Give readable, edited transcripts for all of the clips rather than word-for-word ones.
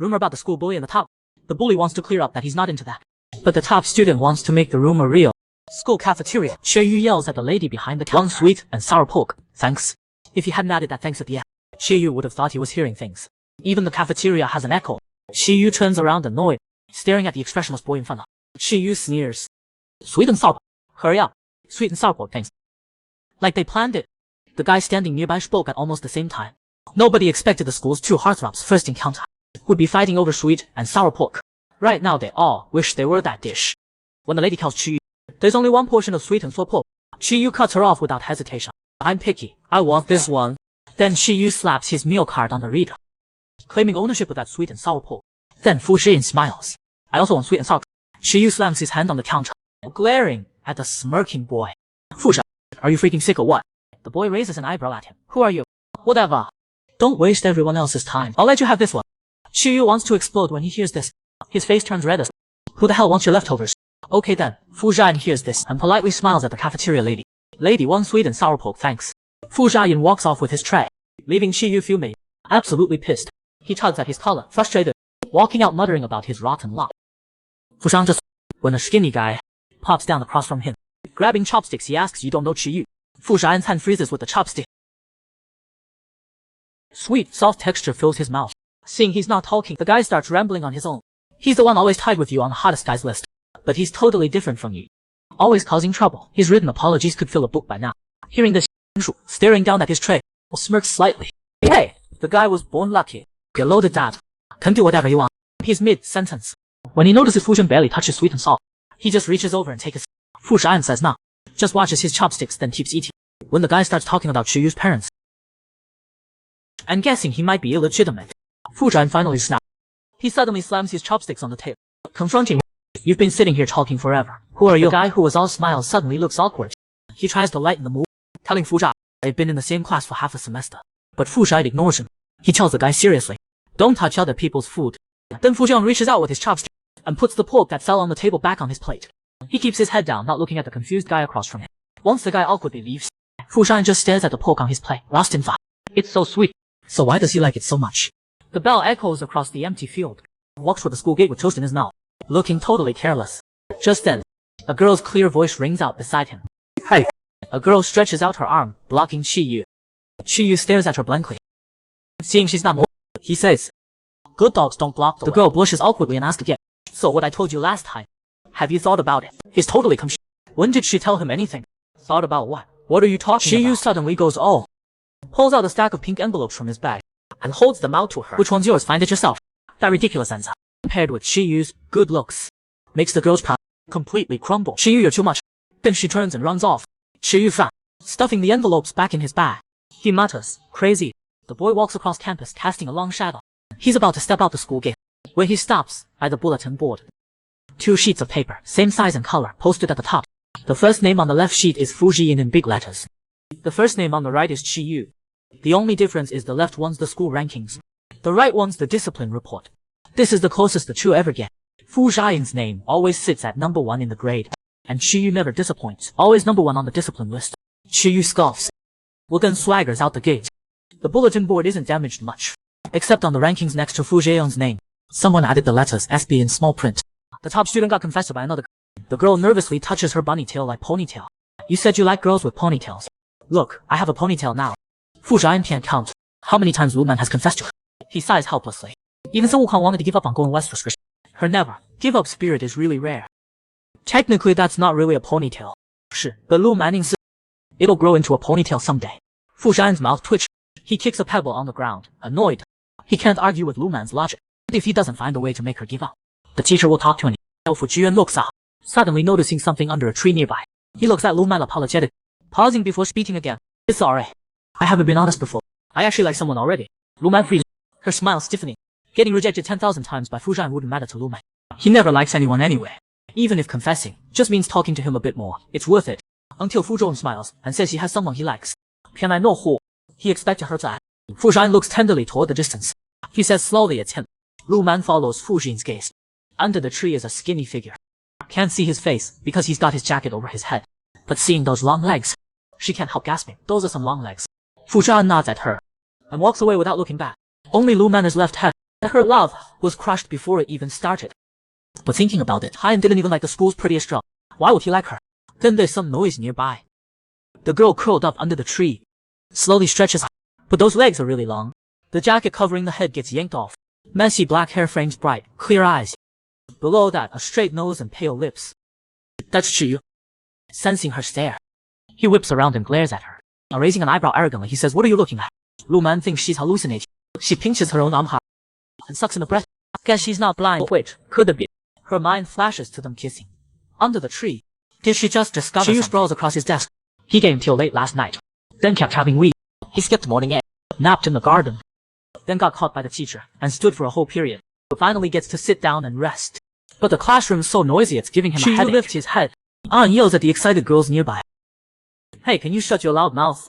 Rumor about the school bully in the top. The bully wants to clear up that he's not into that. But the top student wants to make the rumor real. School cafeteria. Yu yells at the lady behind the counter. One sweet and sour pork, thanks. If he hadn't added that thanks at the end, Yu would have thought he was hearing things. Even the cafeteria has an echo. Yu turns around annoyed, staring at the expressionless boy in front of her. Yu sneers. Sweet and sour. Hurry up. Sweet and sour pork, thanks. Like they planned it. The guy standing nearby spoke at almost the same time. Nobody expected the school's two heartthrobs first encounter would be fighting over sweet and sour pork. Right now they all wish they were that dish. When the lady tells Yu, there's only one portion of sweet and sour pork, Yu cuts her off without hesitation. I'm picky. I want this one. Then Yu slaps his meal card on the reader, claiming ownership of that sweet and sour pork. Then Fu Zhiyin smiles. I also want sweet and sour. Yu slams his hand on the counter, glaring at the smirking boy. Fu Zhi, are you freaking sick or what? The boy raises an eyebrow at him. Who are you? Whatever. Don't waste everyone else's time. I'll let you have this one. Yu wants to explode when he hears this. His face turns red as. Who the hell wants your leftovers? Okay then. Fu Zhiyin hears this and politely smiles at the cafeteria lady. Lady, one sweet and sour pork, thanks. Fu Zhiyin walks off with his tray, leaving Yu fuming, absolutely pissed. He tugs at his collar, frustrated, walking out muttering about his rotten luck. Fu Shang just when a skinny guy pops down across from him. Grabbing chopsticks, he asks, you don't know Yu? Fu Zhiyin's hand freezes with the chopstick. Sweet, soft texture fills his mouth. Seeing he's not talking, the guy starts rambling on his own. He's the one always tied with you on the hottest guys list. But he's totally different from you. Always causing trouble. His written apologies could fill a book by now. Hearing this, staring down at his tray, smirks slightly. Hey, the guy was born lucky. Get loaded, dad. Can do whatever you want. He's mid-sentence. When he notices Fu Zhiyin barely touches sweet and salt, he just reaches over and takes a sip. Fu Zhiyin says nah. Just watches his chopsticks, then keeps eating. When the guy starts talking about Yu's parents, and guessing he might be illegitimate, Fu Zhiyin finally snaps. He suddenly slams his chopsticks on the table, confronting him. You've been sitting here talking forever. Who are you? The guy who was all smiles suddenly looks awkward. He tries to lighten the mood, telling Fu Zhiyin they've been in the same class for half a semester. But Fu Zhiyin ignores him. He tells the guy seriously, don't touch other people's food. Then Fu Zhiyin reaches out with his chopstick and puts the pork that fell on the table back on his plate. He keeps his head down, not looking at the confused guy across from him. Once the guy awkwardly leaves, Fu Zhiyin just stares at the pork on his plate, lost in thought. It's so sweet. So why does he like it so much? The bell echoes across the empty field. Walks toward the school gate with toast in his mouth, looking totally careless. Just then, a girl's clear voice rings out beside him. Hey! A girl stretches out her arm, blocking Yu. Yu stares at her blankly. Seeing she's not moving, he says, good dogs don't block the way. The girl blushes awkwardly and asks again. So what I told you last time, have you thought about it? He's totally confused. When did she tell him anything? Thought about what? What are you talking about? Yu suddenly goes oh. Pulls out a stack of pink envelopes from his bag, and holds them out to her. Which one's yours? Find it yourself. That ridiculous answer, paired with Yu's good looks, makes the girl's pride completely crumble. Yu, you're too much. Then she turns and runs off. Yu frowns, stuffing the envelopes back in his bag. He mutters, crazy. The boy walks across campus, casting a long shadow. He's about to step out the school gate, when he stops by the bulletin board. 2 sheets of paper, same size and color, posted at the top. The first name on the left sheet is Fu Zhiyin in big letters. The first name on the right is Yu. The only difference is the left one's the school rankings. The right one's the discipline report. This is the closest the two ever get. Fu Zhiyin's name always sits at number 1 in the grade, and Yu never disappoints, always number 1 on the discipline list. Yu scoffs. Well then swaggers out the gate. The bulletin board isn't damaged much, except on the rankings next to Fu Zhiyin's name. Someone added the letters SB in small print. The top student got confessed by another. The girl nervously touches her bunny tail like ponytail. You said you like girls with ponytails. Look, I have a ponytail now. Fu Zhiyin can't count how many times Lu Man has confessed to her. He sighs helplessly. Even Sun Wukong wanted to give up on going west for Skrish. Her never give up spirit is really rare. Technically that's not really a ponytail. But Lu Man insists it'll grow into a ponytail someday. Fu Zhiyin's mouth twitches. He kicks a pebble on the ground, annoyed. He can't argue with Lu Man's logic. If he doesn't find a way to make her give up, the teacher will talk to him. Fu Zhiyin looks up, suddenly noticing something under a tree nearby. He looks at Lu Man apologetic, pausing before speaking again. It's alright. I haven't been honest before. I actually like someone already. Lu Man freezes, her smile stiffening. Getting rejected 10,000 times by Fu Zhiyin wouldn't matter to Lu Man. He never likes anyone anyway. Even if confessing just means talking to him a bit more, it's worth it. Until Fu Zhong smiles and says he has someone he likes. 偏来诺户. He expected her to add. Fu Zhiyin looks tenderly toward the distance. He says slowly it's him. Lu Man follows Fu Zhiyin's gaze. Under the tree is a skinny figure. Can't see his face because he's got his jacket over his head. But seeing those long legs, she can't help gasping. Those are some long legs. Fu Zhiyin nods at her and walks away without looking back. Only Lu Man is left head. Her love was crushed before it even started. But thinking about it, Hyan didn't even like the school's prettiest girl. Why would he like her? Then there's some noise nearby. The girl curled up under the tree, slowly stretches, but those legs are really long. The jacket covering the head gets yanked off. Messy black hair frames bright, clear eyes. Below that, a straight nose and pale lips. That's Chiyu. Sensing her stare, he whips around and glares at her. Raising an eyebrow arrogantly, he says, "What are you looking at?" Lu Man thinks she's hallucinating. She pinches her own arm and sucks in the breath. Guess she's not blind. Wait, could it be? Her mind flashes to them kissing. Under the tree. Did she just discover Chiyu sprawls across his desk. He came till late last night. Then kept having weed. He skipped morning egg. Napped in the garden. Then got caught by the teacher and stood for a whole period. But finally gets to sit down and rest. But the classroom's so noisy it's giving him a headache. Chiyu lifts his head. An yells at the excited girls nearby. "Hey, can you shut your loud mouth?"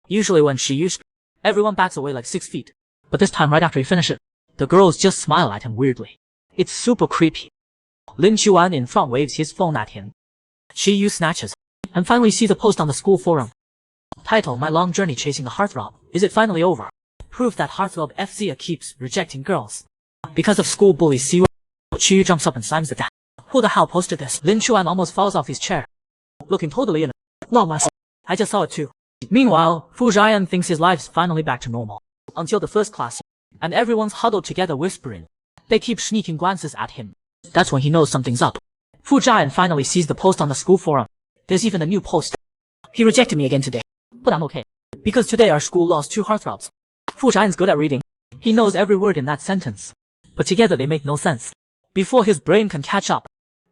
Usually when Chiyu, everyone backs away like 6 feet. But this time right after he finishes, the girls just smile at him weirdly. It's super creepy. Lin Chuan in front waves his phone at him. Chiyu snatches, and finally sees a post on the school forum. Title: My long journey chasing the heartthrob. Is it finally over? Proof that heartthrob FZA keeps rejecting girls. Because of school bully Siwa. Chiyu jumps up and slams the desk. Who the hell posted this? Lin Chuan almost falls off his chair. Looking totally in. Not myself. I just saw it too. Meanwhile, Fu Zhian thinks his life's finally back to normal. Until the first class. And everyone's huddled together whispering. They keep sneaking glances at him. That's when he knows something's up. Fu Zhian finally sees the post on the school forum. There's even a new post. He rejected me again today. But I'm okay. Because today our school lost 2 heartthrobs. Fu Zhian's good at reading. He knows every word in that sentence. But together they make no sense. Before his brain can catch up,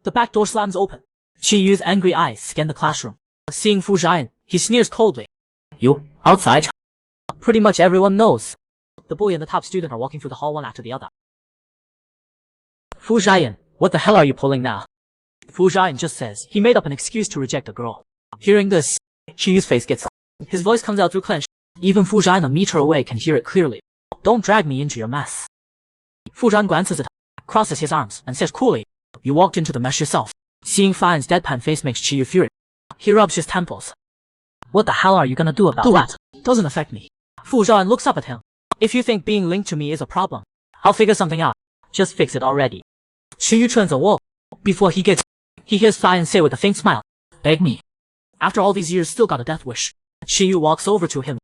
the back door slams open. Chiyu's angry eyes scan the classroom. Seeing Fu Zhian, he sneers coldly. "You, outside?" Pretty much everyone knows. The boy and the top student are walking through the hall one after the other. "Fu Zhian, what the hell are you pulling now?" Fu Zhian just says he made up an excuse to reject a girl. Hearing this, Chiyu's face gets. His voice comes out through clench. Even Fu Zhian a meter away can hear it clearly. "Don't drag me into your mess." Fu Zhian glances at her, crosses his arms, and says coolly, "You walked into the mess yourself." Seeing Fine's deadpan face makes Chiyu furious. He rubs his temples. "What the hell are you gonna do about that? Doesn't affect me." Fu Zhian looks up at him. "If you think being linked to me is a problem, I'll figure something out. Just fix it already." Chiyu turns a wall. Before he hears Fine say with a faint smile, "Beg me." After all these years still got a death wish. Chiyu walks over to him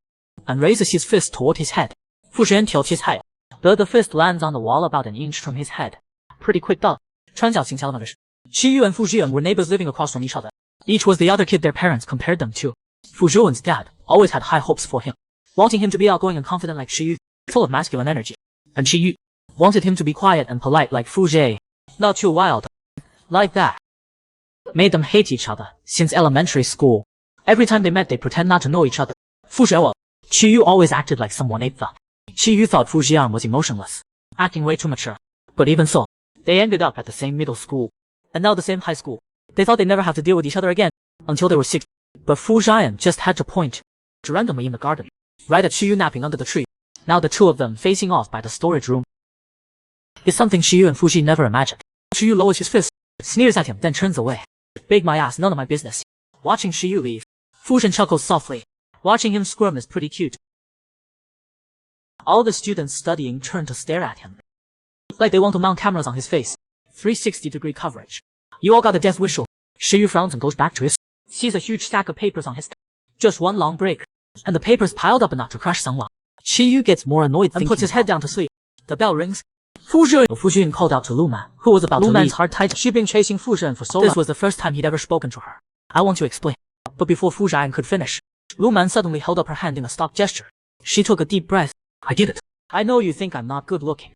and raises his fist toward his head. Fu Zhian tilts his head. The fist lands on the wall about an inch from his head. Pretty quick dot. 穿脚型桥的 Chiyu and Fu Zhian were neighbors living across from each other. Each was the other kid their parents compared them to. Fu Zhian's dad always had high hopes for him, wanting him to be outgoing and confident like Chiyu, full of masculine energy. And Chiyu wanted him to be quiet and polite like Fu Zhi, not too wild. Like that. Made them hate each other since elementary school. Every time they met they pretend not to know each other. Fu Zhian, Chiyu always acted like someone ape thought. Chiyu thought Fu Zhian was emotionless, acting way too mature. But even so, they ended up at the same middle school, and now the same high school. They thought they'd never have to deal with each other again, until they were 6. But Fu Zhian just had to point randomly in the garden, right at Chiyu napping under the tree. Now the two of them facing off by the storage room. It's something Chiyu and Fu Zhi never imagined. Chiyu lowers his fist, sneers at him, then turns away. "Big my ass, none of my business." Watching Chiyu leave, Fu Zhen chuckles softly. Watching him squirm is pretty cute. All the students studying turn to stare at him, like they want to mount cameras on his face. 360-degree coverage. "You all got a death whistle." Chiyu frowns and goes back to his. Sees a huge stack of papers on his desk. Just one long break, and the papers piled up enough to crush someone. Chiyu gets more annoyed and puts his head down to sleep. The bell rings. Fu Zhen called out to Lu Man, who was about to leave. Lu Man's heart tightened. She'd been chasing Fu Zhen for so long. This was the first time he'd ever spoken to her. "I want to explain." But before Fu Zhen could finish, Lu Man suddenly held up her hand in a stop gesture. She took a deep breath. "I get it. I know you think I'm not good looking.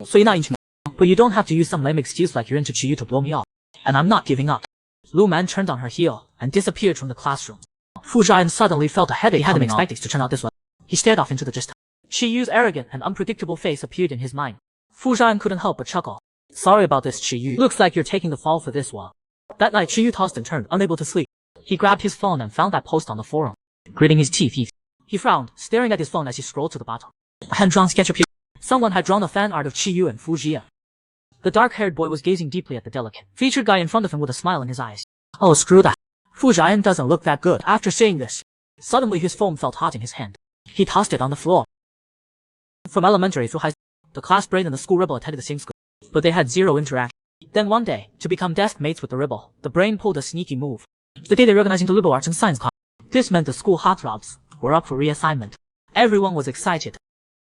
So you're not into me. But you don't have to use some lame excuse like you're into Chiyu to blow me off. And I'm not giving up." Lu Man turned on her heel and disappeared from the classroom. Fu Zhian suddenly felt a headache. He hadn't expected it to turn out this way. He stared off into the distance. Chiyu's arrogant and unpredictable face appeared in his mind. Fu Zhian couldn't help but chuckle. "Sorry about this, Chiyu. Looks like you're taking the fall for this one." That night Chiyu tossed and turned, unable to sleep. He grabbed his phone and found that post on the forum. Gritting his teeth, he frowned, staring at his phone as he scrolled to the bottom. A hand-drawn sketch appeared. Someone had drawn a fan art of Chiyu and Fu Zhian. The dark-haired boy was gazing deeply at the delicate, featured guy in front of him with a smile in his eyes. "Oh, screw that. Fu Zhian doesn't look that good." After saying this, suddenly his phone felt hot in his hand. He tossed it on the floor. From elementary through high school, The class brain and the school rebel attended the same school, but they had zero interaction. Then one day, to become desk mates with the rebel, the brain pulled a sneaky move. The day they were organizing the liberal arts and science class. This meant the school heartthrobs were up for reassignment. Everyone was excited.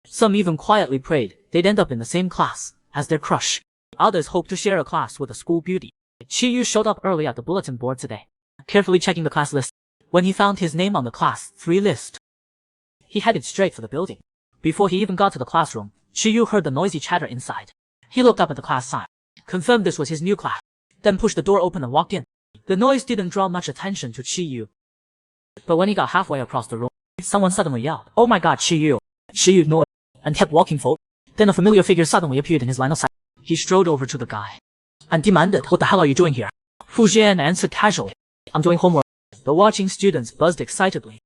Some even quietly prayed they'd end up in the same class as their crush. Others hoped to share a class with a school beauty. Chiyu showed up early at the bulletin board today, carefully checking the class list. When he found his name on the class 3 list, he headed straight for the building. Before he even got to the classroom, Chiyu heard the noisy chatter inside. He looked up at the class sign, confirmed this was his new class, then pushed the door open and walked in. The noise didn't draw much attention to Chiyu. But when he got halfway across the room, someone suddenly yelled, "Oh my god, Chiyu!" Chiyu ignored and kept walking forward. Then a familiar figure suddenly appeared in his line of sight. He strode over to the guy and demanded, "What the hell are you doing here?" Fu Jian answered casually, "I'm doing homework." The watching students buzzed excitedly.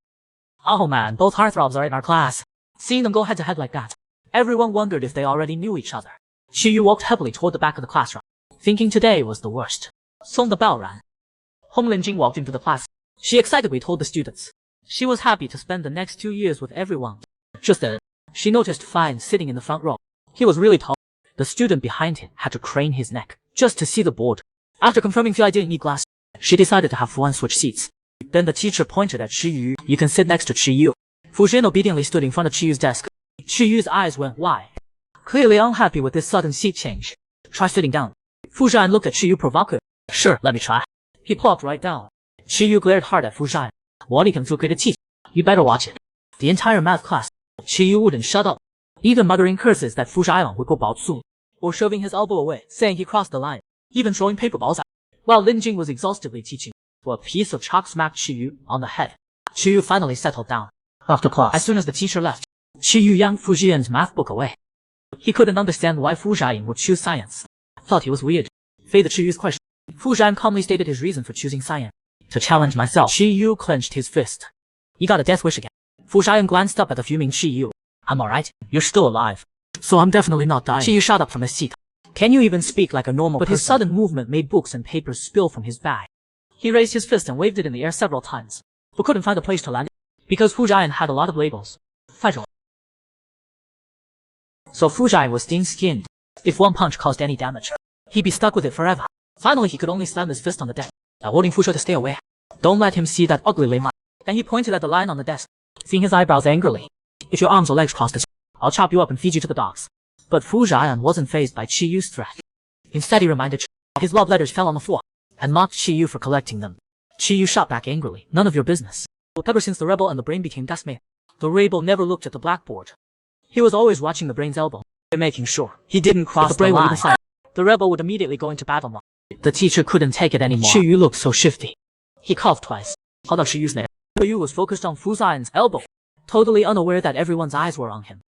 "Oh man, both heartthrobs are in our class." Seeing them go head to head like that, everyone wondered if they already knew each other. Chiyu walked heavily toward the back of the classroom, thinking today was the worst. Soon the bell rang. Hong Linjing walked into the class. She excitedly told the students she was happy to spend the next 2 years with everyone. Just then, she noticed Fine sitting in the front row. He was really tall. The student behind him had to crane his neck just to see the board. After confirming Fi didn't need glasses, she decided to have Fuan switch seats. Then the teacher pointed at Chiyu. "You can sit next to Chiyu." Fu Jian obediently stood in front of Chiyu's desk. Chiyu's eyes went wide, clearly unhappy with this sudden seat change. "Try sitting down." Fu Jian looked at Chiyu provocatively. "Sure, let me try." He plopped right down. Chiyu glared hard at Fu Jian. "我立刻给的气， You better watch it." The entire math class, Chiyu wouldn't shut up, even muttering curses that Fu Jian would go baozu, or shoving his elbow away, saying he crossed the line, even throwing paper balls at. While Lin Jing was exhaustively teaching, a piece of chalk smacked Chiyu on the head. Chiyu finally settled down. After class, as soon as the teacher left, Chiyu yanked Fu Jian's math book away. He couldn't understand why Fu Jian would choose science. Thought he was weird. Fei the Chiyu's question. Fu Jian calmly stated his reason for choosing science. "To challenge myself." Chiyu clenched his fist. "You got a death wish again." Fu Jian glanced up at the fuming Chiyu. "I'm alright. You're still alive. So I'm definitely not dying." Chiyu shot up from his seat. "Can you even speak like a normal person?" But his sudden movement made books and papers spill from his bag. He raised his fist and waved it in the air several times, but couldn't find a place to land it, because Fu Jian had a lot of labels. So Fu Jian was thin-skinned. If one punch caused any damage, he'd be stuck with it forever. Finally, he could only slam his fist on the desk, warning Fu Shui to stay away. "Don't let him see that ugly lame eye." Then he pointed at the line on the desk, seeing his eyebrows angrily. "If your arms or legs cross this, I'll chop you up and feed you to the dogs." But Fu Jian wasn't fazed by Chiyu's threat. Instead, he reminded Chiyu his love letters fell on the floor, and mocked Chiyu for collecting them. Chiyu shot back angrily. "None of your business." Ever since the rebel and the brain became deskmate, the rebel never looked at the blackboard. He was always watching the brain's elbow, making sure he didn't cross the line. The rebel would immediately go into battle mode. The teacher couldn't take it anymore. Chiyu looked so shifty. He coughed twice. Held out Chiyu's name. Chiyu was focused on Fu Jian's elbow, totally unaware that everyone's eyes were on him.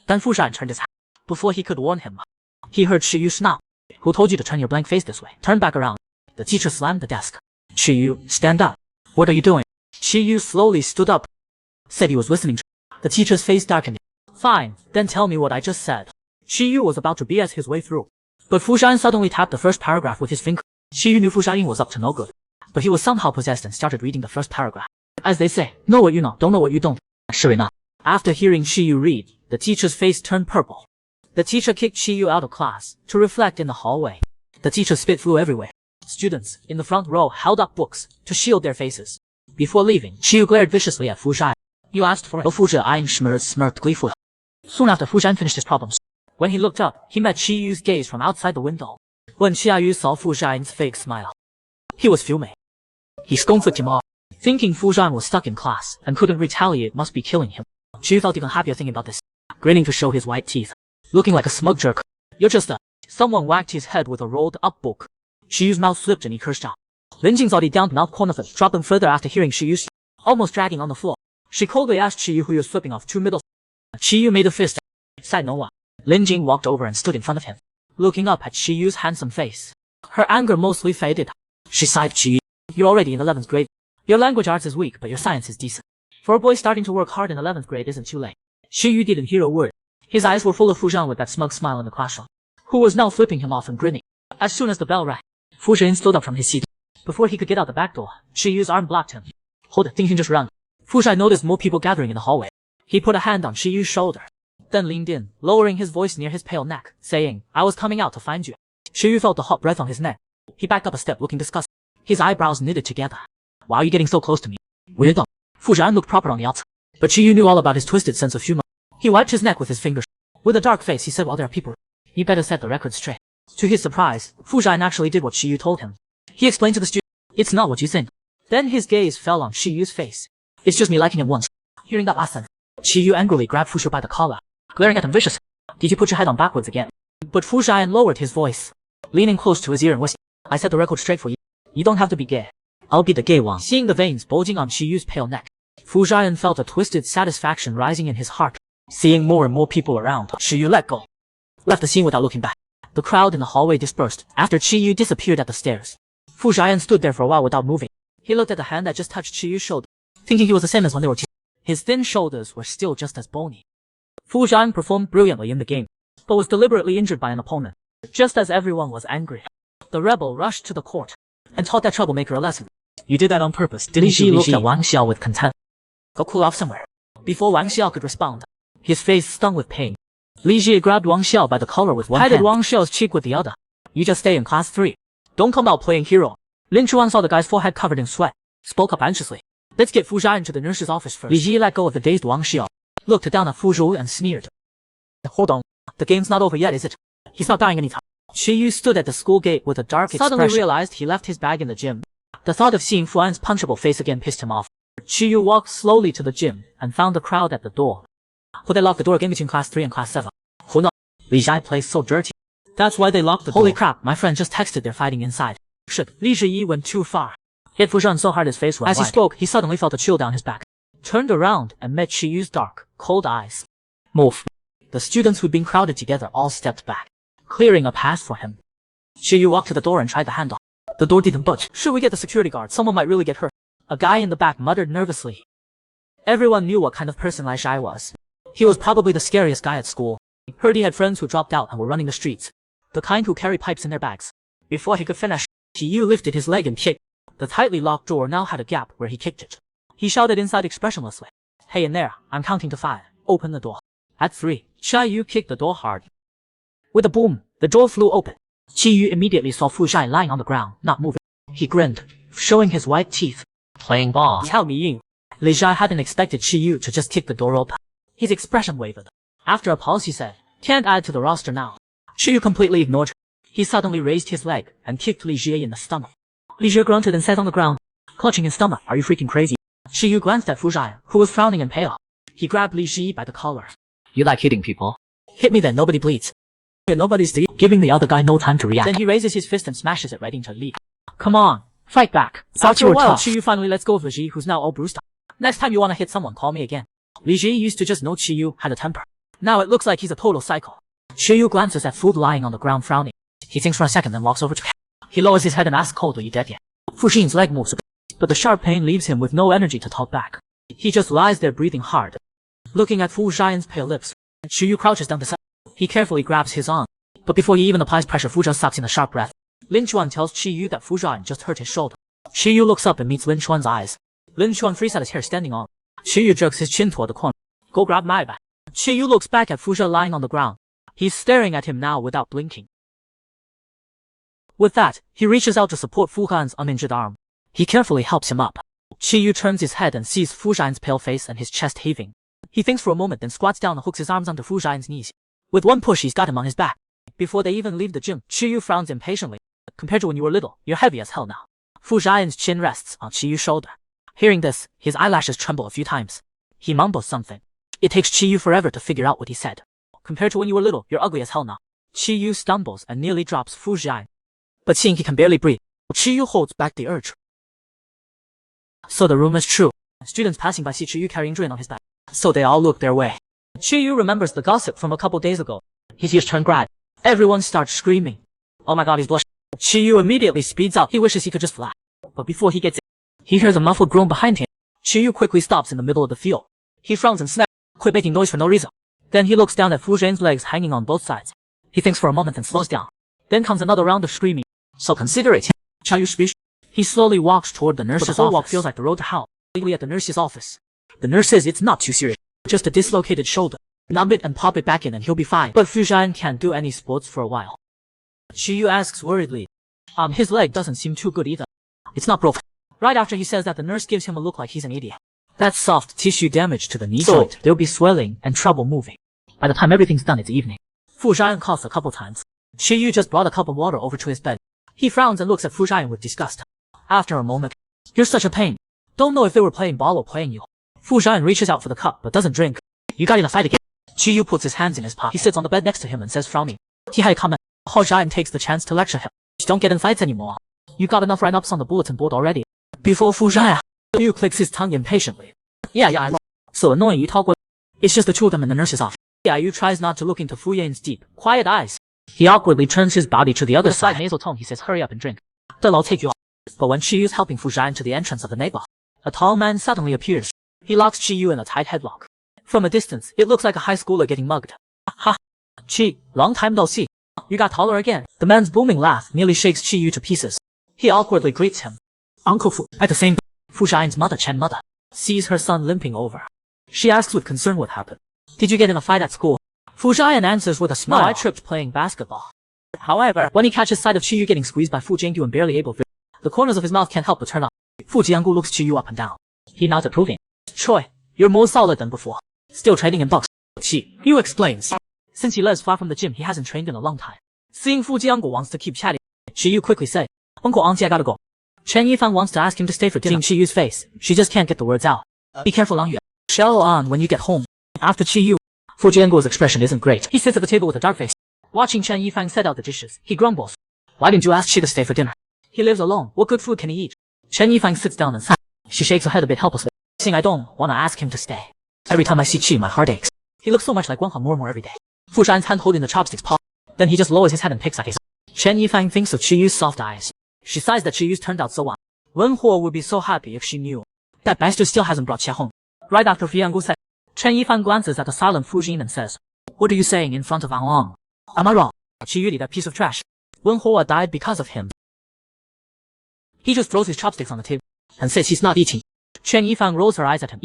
Then Fu Jian turned his head. Before he could warn him, he heard Chiyu snap. "Who told you to turn your blank face this way? Turn back around." The teacher slammed the desk. "Chiyu, stand up." "What are you doing?" Chiyu slowly stood up. Said he was listening. The teacher's face darkened. "Fine, then tell me what I just said." Chiyu was about to BS his way through, but Fu Jian suddenly tapped the first paragraph with his finger. Chiyu knew Fu Jian was up to no good, but he was somehow possessed and started reading the first paragraph. As they say, know what you know, don't know what you don't. Sure enough, after hearing Chiyu read, the teacher's face turned purple. The teacher kicked Chiyu out of class to reflect in the hallway. The teacher's spit flew everywhere. Students in the front row held up books to shield their faces. Before leaving, Chiyu glared viciously at Fu Jian. "You asked for it." Fu Jian smirked gleefully. Soon after Fu Jian finished his problems, when he looked up, he met Chiyu's gaze from outside the window. When Xiaoyu saw Fu Jian's fake smile, he was fuming. He flicked him off, thinking Fu Jian was stuck in class and couldn't retaliate must be killing him. Chiyu felt even happier thinking about this, grinning to show his white teeth, looking like a smug jerk. "You're just a..." Someone whacked his head with a rolled-up book. Chiyu's mouth slipped and he cursed out. Lin Jing thought he downed the mouth corner of it, dropped them further after hearing Chiyu's almost dragging on the floor. She coldly asked Chiyu who he was flipping off 2 middle. Chiyu made a fist. Said no one. Lin Jing walked over and stood in front of him, looking up at Chiyu's handsome face. Her anger mostly faded. She sighed. "Chiyu, you're already in 11th grade. Your language arts is weak, but your science is decent. For a boy starting to work hard in 11th grade isn't too late." Chiyu didn't hear a word. His eyes were full of Fu Jian with that smug smile in the classroom, who was now flipping him off and grinning. As soon as the bell rang, Fu Jian stood up from his seat. Before he could get out the back door, Chiyu's arm blocked him. "Hold it, Ding just run." Fu Jian noticed more people gathering in the hallway. He put a hand on Chiyu's shoulder. then leaned in, lowering his voice near his pale neck, saying, "I was coming out to find you." Shiyu felt the hot breath on his neck. He backed up a step, looking disgusted. His eyebrows knitted together. "Why are you getting so close to me? Weirdo." Fu Zhan looked proper on the outside, but Shiyu knew all about his twisted sense of humor. He wiped his neck with his fingers. With a dark face, he said, "While there are people, you better set the record straight." To his surprise, Fu Zhan actually did what Shiyu told him. He explained to the student, "It's not what you think." Then his gaze fell on Shiyu's face. "It's just me liking him once." Hearing that last sentence, Shiyu angrily grabbed Fu Zhan by the collar, glaring at him viciously. "Did you put your head on backwards again?" But Fu Zhan lowered his voice, leaning close to his ear and whispered, "I set the record straight for you. You don't have to be gay. I'll be the gay one." Seeing the veins bulging on Shiyu's pale neck, Fu Zhan felt a twisted satisfaction rising in his heart. Seeing more and more people around, Shiyu let go, left the scene without looking back. The crowd in the hallway dispersed after Shiyu disappeared at the stairs. Fu Zhan stood there for a while without moving. He looked at the hand that just touched Shiyu's shoulder, thinking he was the same as when they were teasing. His thin shoulders were still just as bony. Fu Zhan performed brilliantly in the game, but was deliberately injured by an opponent. Just as everyone was angry, the rebel rushed to the court and taught that troublemaker a lesson. "You did that on purpose, didn't you?" Li Ji looked at Wang Xiao with contempt. "Go cool off somewhere." Before Wang Xiao could respond, his face stung with pain. Li Ji grabbed Wang Xiao by the collar with one hand, patted Wang Xiao's cheek with the other. "You just stay in class 3. Don't come out playing hero." Lin Chuan saw the guy's forehead covered in sweat, spoke up anxiously. "Let's get Fu Zhan to the nurse's office first." Li Ji let go of the dazed Wang Xiao, looked down at Fu Zhu and sneered. "Hold on. The game's not over yet, is it? He's not dying anytime." Shiyu stood at the school gate with a dark expression. Suddenly realized he left his bag in the gym. The thought of seeing Fu An's punchable face again pissed him off. Shiyu walked slowly to the gym and found the crowd at the door. Who they locked the door again between class 3 and class 7? Who knows? Li Zhai plays so dirty. That's why they locked the door. Holy crap, my friend just texted they're fighting inside. Shit, Li Zhiyi went too far. Hit Fu Zhan so hard his face went white. As he spoke, he suddenly felt a chill down his back. Turned around and met Shiyu's dark, cold eyes. Move. The students who'd been crowded together all stepped back, clearing a path for him. Shiyu walked to the door and tried the handle. The door didn't budge. "Should we get the security guard? Someone might really get hurt." A guy in the back muttered nervously. Everyone knew what kind of person Li Zhai was. He was probably the scariest guy at school. Heard he had friends who dropped out and were running the streets. The kind who carry pipes in their bags. Before he could finish, Shiyu lifted his leg and kicked. The tightly locked door now had a gap where he kicked it. He shouted inside expressionlessly, "Hey in there, I'm counting to 5. Open the door." At 3, Shiyu kicked the door hard. With a boom, the door flew open. Shiyu immediately saw Fu Zhai lying on the ground, not moving. He grinned, showing his white teeth. "Playing ball." Tell me in. Li Zhai hadn't expected Shiyu to just kick the door open. His expression wavered. After a pause he said, "Can't add to the roster now." Shiyu completely ignored her. He suddenly raised his leg and kicked Li Jie in the stomach. Li Jie grunted and sat on the ground, clutching his stomach. "Are you freaking crazy?" Shiyu glanced at Fu Zhai, who was frowning and pale. He grabbed Li Jie by the collar. "You like hitting people? Hit me then, nobody bleeds." Nobody's giving the other guy no time to react. Then he raises his fist and smashes it right into Li. "Come on, fight back." After a while, Shiyu finally lets go of Li Ji, who's now all bruised up. "Next time you wanna hit someone, call me again." Li Ji used to just know Shiyu had a temper. Now it looks like he's a total psycho. Shiyu glances at Fu lying on the ground frowning. He thinks for a second then walks over to him. He lowers his head and asks cold, "Are you dead yet?" Fu Xin's leg moves a bit, but the sharp pain leaves him with no energy to talk back. He just lies there breathing hard. Looking at Fu Zhan's pale lips, Shiyu crouches down beside him. He carefully grabs his arm. But before he even applies pressure, Fu Zhan sucks in a sharp breath. Lin Chuan tells Shiyu that Fu Zhan just hurt his shoulder. Shiyu looks up and meets Lin Chuan's eyes. Lin Chuan frees out his hair standing on. Shiyu jerks his chin toward the corner. "Go grab my bag." Shiyu looks back at Fu Zhan lying on the ground. He's staring at him now without blinking. With that, he reaches out to support Fu Zhan's uninjured arm. He carefully helps him up. Shiyu turns his head and sees Fu Zhan's pale face and his chest heaving. He thinks for a moment, then squats down and hooks his arms onto Fu Zhan's knees. With one push, he's got him on his back. Before they even leave the gym, Shiyu frowns impatiently. "Compared to when you were little, you're heavy as hell now." Fu Zhan's chin rests on Shiyu's shoulder. Hearing this, his eyelashes tremble a few times. He mumbles something. It takes Shiyu forever to figure out what he said. "Compared to when you were little, you're ugly as hell now." Shiyu stumbles and nearly drops Fu Zhan. But seeing he can barely breathe, Shiyu holds back the urge. So the rumor's true. Students passing by see Shiyu carrying Jun on his back. So they all look their way. Shiyu remembers the gossip from a couple days ago. His ears turn gray. Everyone starts screaming. Oh my god, he's blushing. Shiyu immediately speeds up. He wishes he could just fly. But before he gets in, he hears a muffled groan behind him. Shiyu quickly stops in the middle of the field. He frowns and snaps. Quit making noise for no reason. Then he looks down at Fu Zhan's legs hanging on both sides. He thinks for a moment and slows down. Then comes another round of screaming. So considerate him. Shall you speak? He slowly walks toward the nurse's office. The whole walk feels like the road to hell. Legally at the nurse's office. The nurse says it's not too serious. Just a dislocated shoulder. Numb it and pop it back in and he'll be fine. But Fu Zhan can't do any sports for a while. Qiyu asks worriedly. His leg doesn't seem too good either. It's not broken. Right after he says that, the nurse gives him a look like he's an idiot. That's soft tissue damage to the knee joint. There'll be swelling and trouble moving. By the time everything's done, it's evening. Fu Zhan coughs a couple times. Qiyu just brought a cup of water over to his bed. He frowns and looks at Fu Zhan with disgust. After a moment, you're such a pain. Don't know if they were playing ball or playing you. Fu Zhan reaches out for the cup but doesn't drink. You got in a fight again. Qiyu puts his hands in his pocket. He sits on the bed next to him and says, frowning. He had a comment. Hao Zhan takes the chance to lecture him. Don't get in fights anymore. You got enough write-ups on the bulletin board already. Before Fu Zhan, Qiyu clicks his tongue impatiently. Yeah, I know. So annoying, you talk with. It's just the two of them in the nurse's office. Qiyu tries not to look into Fu Yan's deep, quiet eyes. He awkwardly turns his body to the other side. With a slight nasal tone, he says, hurry up and drink. Then I'll take you off. But when Qiyu's helping Fu Zhan to the entrance of the neighbor, a tall man suddenly appears. He locks Qiyu in a tight headlock. From a distance, it looks like a high schooler getting mugged. Ha! Qi, long time no see. You got taller again. The man's booming laugh nearly shakes Qiyu to pieces. He awkwardly greets him. Uncle Fu. At the same time, Fu Zhan's mother, Chen mother, sees her son limping over. She asks with concern what happened. Did you get in a fight at school? Fu Zhan answers with a smile. No, I tripped playing basketball. However, when he catches sight of Qiyu getting squeezed by Fu Jianggu and barely able to, the corners of his mouth can't help but turn up. Fu Jianggu looks Qiyu up and down. He nods approving. Choi, you're more solid than before. Still training in box. Qiyu explains. Since he lives far from the gym, he hasn't trained in a long time. Seeing Fu Jianggu wants to keep chatting, Qiyu quickly says, Uncle Auntie, I gotta go. Chen Yifan wants to ask him to stay for dinner. Seeing Qiyu's face, she just can't get the words out. Be careful, Lang Yue. Shell on when you get home. After Qiyu, Fu Jianggu's expression isn't great. He sits at the table with a dark face. Watching Chen Yifan set out the dishes, he grumbles. Why didn't you ask Qi to stay for dinner? He lives alone. What good food can he eat? Chen Yifan sits down and sighs. She shakes her head a bit helplessly, saying I don't wanna ask him to stay. Every time I see Qi, my heart aches. He looks so much like Wenhua more and more every day. Fu Zhan's hand holding the chopsticks paw. Then he just lowers his head and picks at his. Chen Yifan thinks of Qiyu's soft eyes. She sighs that Qiyu's turned out so well. Wenhua would be so happy if she knew that bastard still hasn't brought Xie home. Right after Fu Yanggu said, Chen Yifan glances at the silent Fu Jin and says, what are you saying in front of Ang Ang? Am I wrong? Qiyu, that piece of trash. Wenhua died because of him. He just throws his chopsticks on the table and says he's not eating. Chen Yifan rolls her eyes at him.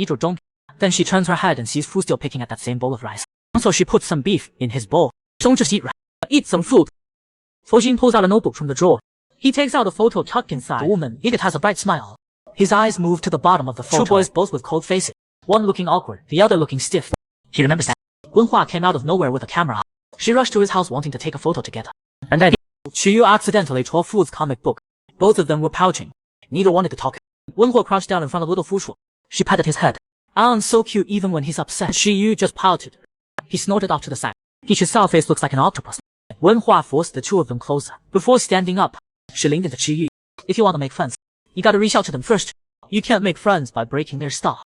Then she turns her head and sees Fu still picking at that same bowl of rice. So she puts some beef in his bowl. Don't just eat rice. Eat some food. Fu Jin pulls out a notebook from the drawer. He takes out a photo tucked inside. The woman, it has a bright smile. His eyes move to the bottom of the photo. Two boys both with cold faces. One looking awkward, the other looking stiff. He remembers that. Wenhua came out of nowhere with a camera. She rushed to his house wanting to take a photo together. And then Qiyu accidentally tore Fu's comic book. Both of them were pouting. Neither wanted to talk. Wenhua crouched down in front of little Fu Shu. She patted his head. Alan's so cute even when he's upset. Qiyu just pouted. He snorted off to the side. His sour face looks like an octopus. Wenhua forced the two of them closer. Before standing up, she leaned into Qiyu. If you want to make friends, you gotta reach out to them first. You can't make friends by breaking their style.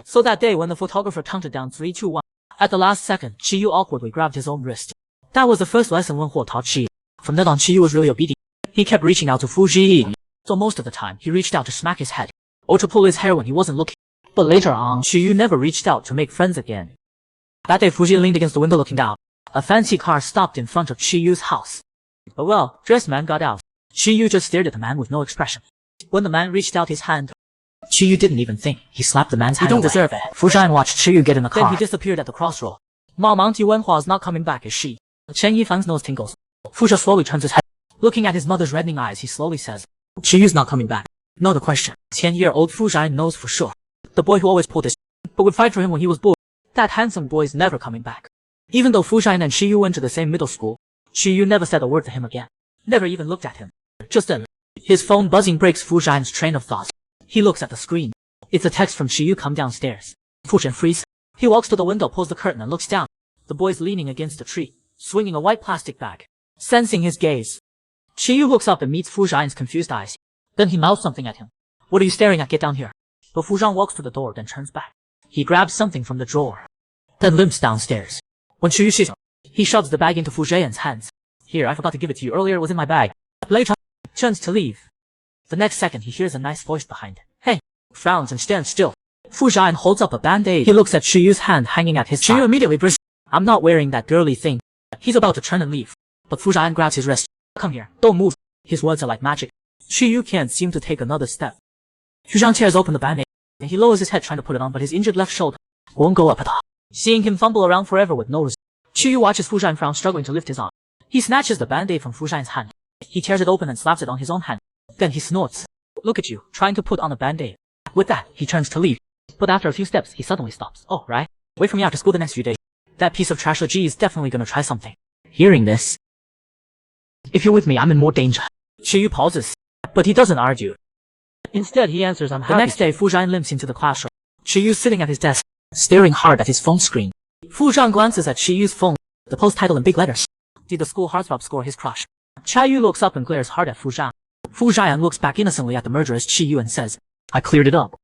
So that day when the photographer counted down 3, 2, 1, at the last second, Qiyu awkwardly grabbed his own wrist. That was the first lesson Wenhua taught Qiyu. From then on, Qiyu was really obedient. He kept reaching out to Fu Ji. So most of the time, he reached out to smack his head, or to pull his hair when he wasn't looking. But later on, Qiyu never reached out to make friends again. That day, Fu Ji leaned against the window looking down. A fancy car stopped in front of Qiyu's house. A well-dressed man got out. Qiyu just stared at the man with no expression. When the man reached out his hand, Qiyu didn't even think. He slapped the man's hand. You don't deserve it. Fu Zhan watched Qiyu get in the car. Then he disappeared at the crossroad. Mom, Auntie Wenhua's not coming back, is she? Chen Yifan's nose tingles. Fu Zhan slowly turns his head. Looking at his mother's reddening eyes, he slowly says, Qiyu's not coming back. No, the question. 10-year-old Fu Zhan knows for sure. The boy who always pulled his but would fight for him when he was bored. That handsome boy's never coming back. Even though Fu Zhan and Qiyu went to the same middle school, Qiyu never said a word to him again. Never even looked at him. Just then, his phone buzzing breaks Fu Zhan's train of thought. He looks at the screen. It's a text from Qiyu. Come downstairs. Fu Zhan freezes. He walks to the window, pulls the curtain and looks down. The boy's leaning against a tree, swinging a white plastic bag. Sensing his gaze, Qiyu looks up and meets Fu Zhan's confused eyes. Then he mouths something at him. What are you staring at? Get down here. But Fu Zhan walks to the door, then turns back. He grabs something from the drawer, then limps downstairs. When Qiyu sees him, he shoves the bag into Fu Zhan's hands. Here, I forgot to give it to you earlier, it was in my bag. Later, turns to leave. The next second, he hears a nice voice behind. Hey! Frowns and stands still. Fu Zhan holds up a band-aid. He looks at Qiyu's hand hanging at his side. Qiyu immediately bristles. I'm not wearing that girly thing. He's about to turn and leave. But Fu Zhan grabs his wrist. Come here, don't move. His words are like magic. Qiyu can't seem to take another step. Fu Zhan tears open the band-aid, and he lowers his head trying to put it on, but his injured left shoulder won't go up at all. Seeing him fumble around forever with no result, Qiyu watches Fu Shan frown, struggling to lift his arm. He snatches the band-aid from Fu Shan's hand. He tears it open and slaps it on his own hand. Then he snorts. Look at you, trying to put on a band-aid. With that, he turns to leave. But after a few steps, he suddenly stops. Oh, right? Wait for me after school the next few days. That piece of trash G is definitely gonna try something. Hearing this, if you're with me, I'm in more danger. Qiyu pauses, but he doesn't argue. Instead, he answers, I'm happy. The next day, Fu Shan limps into the classroom. Qiyu's sitting at his desk, staring hard at his phone screen. Fu Shan glances at Qiyu's phone, the post title in big letters. Did the school heartthrob score his crush? Qiyu looks up and glares hard at Fu Shan. Fu Shan looks back innocently at the murderous Qiyu and says, I cleared it up.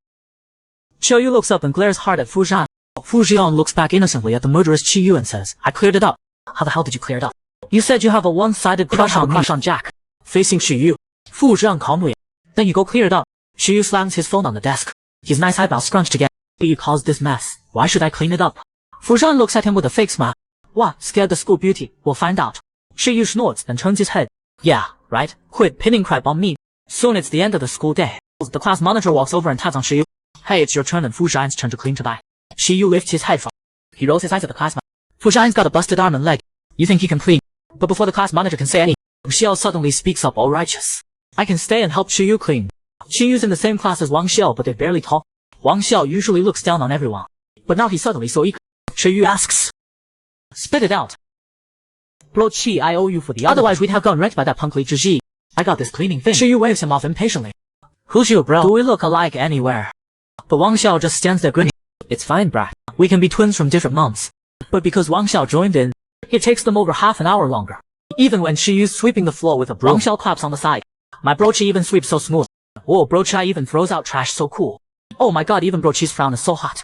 Qiyu looks up and glares hard at Fu Shan. Fu Jian looks back innocently at the murderous Qiyu and says, I cleared it up. How the hell did you clear it up? You said you have a one-sided crush on Jack. Facing Qiyu, Fu Jian calmly. Then you go clear it up. Qiyu slams his phone on the desk. His nice eyebrows scrunched again. You caused this mess. Why should I clean it up? Fu Jian looks at him with a fake smile. What, scared the school beauty? We'll find out. Qiyu snorts and turns his head. Yeah, right? Quit pinning crap on me. Soon it's the end of the school day. The class monitor walks over and taps on Qiyu. Hey, it's your turn, and Fu Jian's turn to clean tonight. Qiyu lifts his head from. He rolls his eyes at the class monitor. Fu Jian's got a busted arm and leg. You think he can clean? But before the class monitor can say anything, Xiao suddenly speaks up, all righteous. I can stay and help Qiyu clean. Qiyu's in the same class as Wang Xiao, but they barely talk. Wang Xiao usually looks down on everyone. But now he's suddenly so eager. Qiyu asks. Spit it out. Bro Qi, I owe you for the otherwise we'd have gone wrecked by that punk Li Zhi. I got this cleaning thing. Qiyu waves him off impatiently. Who's you, bro? Do we look alike anywhere? But Wang Xiao just stands there grinning. It's fine, brat. We can be twins from different moms. But because Wang Xiao joined in, it takes them over half an hour longer. Even when Qiyu's sweeping the floor with a broom, Wang Xiao claps on the side. My bro Qi even sweeps so smooth. Whoa, bro Qi even throws out trash so cool. Oh my god, even bro Qi's frown is so hot.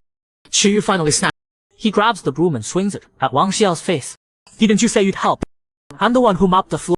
Qiyu finally snaps. He grabs the broom and swings it at Wang Xiao's face. Didn't you say you'd help? I'm the one who mopped the floor.